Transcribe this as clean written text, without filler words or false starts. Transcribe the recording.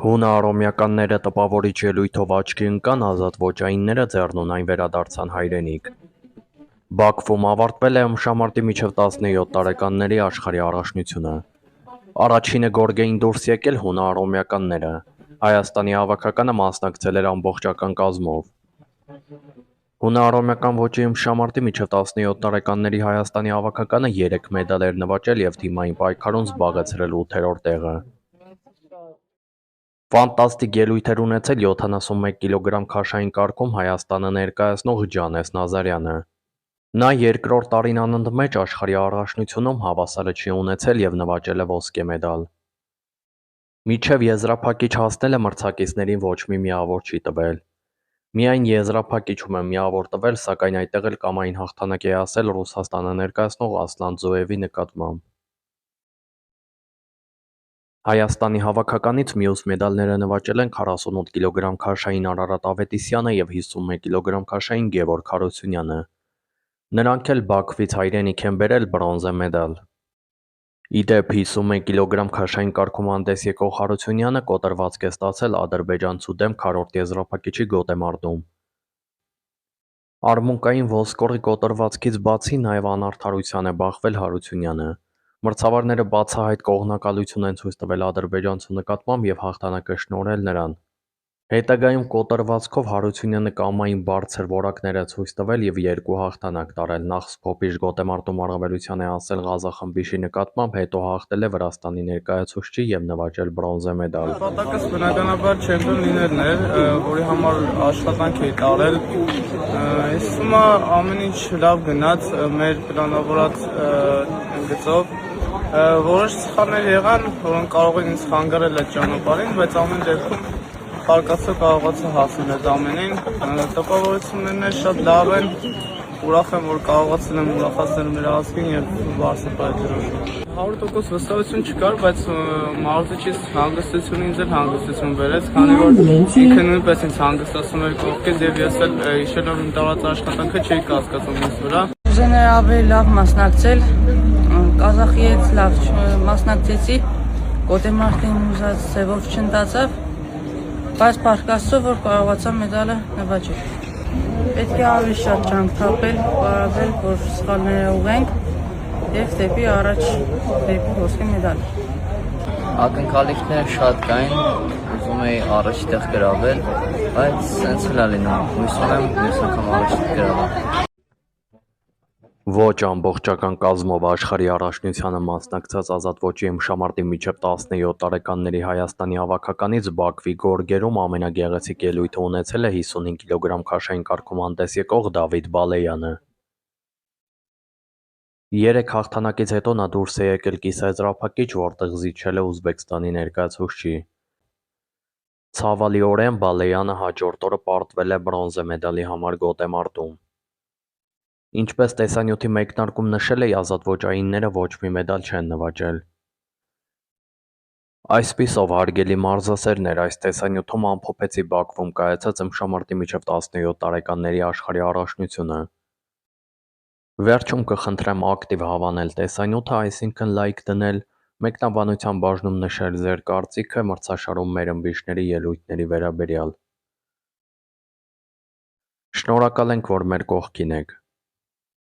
Հունա-արոմեականները տպավորիչ ելույթով աչքի ընկան, ազատ ոճայինները ձեռնուն այն վերադարձան հայրենիք։ Բաքվում ավարտվել է ըմբշամարտի մինչև 17 տարեկանների աշխարհի առաջնությունը։ Առաջինը գորգ էին դուրս եկել հունա-արոմեականները։ Հայաստանի հավաքականը մասնակցել էր ամբողջական կազմով։ Հունա-արոմեական ոճի ըմբշամարտի մինչև 17 տարեկանների Հայաստանի հավաքականը 3 մեդալ էր նվաճել և թիմային պայքարում զբաղեցրել 8-րդ տեղը։ Ֆանտաստիկ ելույթ էր ունեցել 71 կգ քաշային կարգում Հայաստանը ներկայացնող Ջանես Նազարյանը։ Նա երկրորդ տարին անընդմեջ աշխարհի առաջնությունում հավասարը չի ունեցել և նվաճել է ոսկե մեդալ։ Մինչև եզրափակիչ հասնելը մրցակիցներին ոչ մի միավոր չի տվել։ Միայն եզրափակիչում է միավոր տվել, սակայն այդտեղ էլ կամային հաղթանակ է հասել Ռուսաստանը ներկայացնող Ասլան Զոևի նկատմամբ։ Հայաստանի հավաքականից մյուս մեդալները նվաճել են 48 կգ քաշային Արարատ Ավետիսյանը և 51 կգ քաշային Գևորգ Հարությունյանը։ Նրանք էլ Բաքվից հայրենիք են բերել բրոնզե մեդալ։ Ի դեպ 51 կգ քաշային կարգում հանդես եկող Հարությունյանը կոտրվածք է ստացել ադրբեջանցու դեմ քառորդ եզրափակիչի գոտեմարտում։ Արմունկային ոսկորի կոտրվածքից բացի նաև անարդարության է բախվել Հարությունյանը։ Մրցավարները բացահայտ կողմնակալություն են ցույց տվել ադրբեջանցու նկատմամբ և հաղթանակը շնորհել նրան։ Հետագայում կոտրվածքով Հարությունյանը կամային բարձր որակներ է ցույց տվել և 2 հաղթանակ տարել, նախ Սկոպիժ գոտեմարտում առավելության է հասել Ղազախմբիշի նկատմամբ, հետո հաղթել է Վրաստանի ներկայացուցչի և նվաճել բրոնզե մեդալ։ Նպատակս բնականաբար չեմպիոն լինելն էր, որի համար աշխատանք էի տարել։ Ես հուսում եմ ամեն ինչ լավ գնաց մեր պլանավորած գծով։ Որոշ սխալներ եղան, որոնք կարող են ինձ խանգարել այդ ճանապարհին, բայց ամեն դեպքում կարկասը կարողացա հասնել այդ ամենին։ Տպավորություններն շատ լավ են, ուրախ եմ, որ կարողացել եմ ուրախացնել մեր ազգին և վարձել այդ դրոշը։ 100% վստահություն չկար, բայց մարզիչից հանգստություն ինձ էլ հանգստություն բերեց, քանի որ ինքը նույնպես ինձ հանգստացնում էր կողքից և ես էլ իշելով իմ տարած աշխատանքը չէի կասկածում ինձ վրա։ Ուզեներ ավելի լավ մասնակցել, Կազախի հետ լավ մասնակցեցի, գոտեմարտին ուզած ձևով չընթացավ, բայց պարկասով, որ կարողացա մեդալը նվաճել։ Պետք է ավելի շատ ջանք թափել, պարապել, որ սխալները ուղենք և դեպի առաջ, դեպի ոսկե մեդալ։ Ակնկալիքները շատ կային, ուզում էի առաջ տեղ գրավել, բայց սենց էլ է լինում, հույս ունեմ մյուս անգամ առաջ գրավեմ։ Ոչ ամբողջական կազմով աշխարհի առաջնությանը մասնակցած ազատ ոճի ըմբշամարտի մինչև 17 տարեկանների Հայաստանի հավաքականից Բաքվի գորգերում ամենագեղեցիկ ելույթը ունեցել է 55 կգ քաշային կարգում հանդես եկող Դավիթ Բալեյանը։ 3 հաղթանակից հետո նա դուրս է եկել կիսաեզրափակիչ, որտեղ զիջել է Ուզբեկստանի ներկայացուցչի։ Ցավալիորեն Բալեյանը հաջորդ օրը պարտվել է բրոնզե մեդալի համար գոտեմարտում։ Ինչպես տեսանյութի մեկնարկում նշել էի, ազատ ոճայինները ոչ մի մեդալ չեն նվաճել։ Այսպիսով, հարգելի մարզասերներ, այս տեսանյութում ամփոփեցի Բաքվում կայացած ըմբշամարտի մինչև 17 տարեկանների աշխարհի առաջնությունը։ Վերջում կխնդրեմ ակտիվ հավանել տեսանյութը, այսինքն լայք դնել, մեկնաբանության բաժնում նշել ձեր կարծիքը մրցաշարում մեր ըմբիշների ելույթների վերաբերյալ։ Շնորհակալ ենք, որ մեր կողքին եք։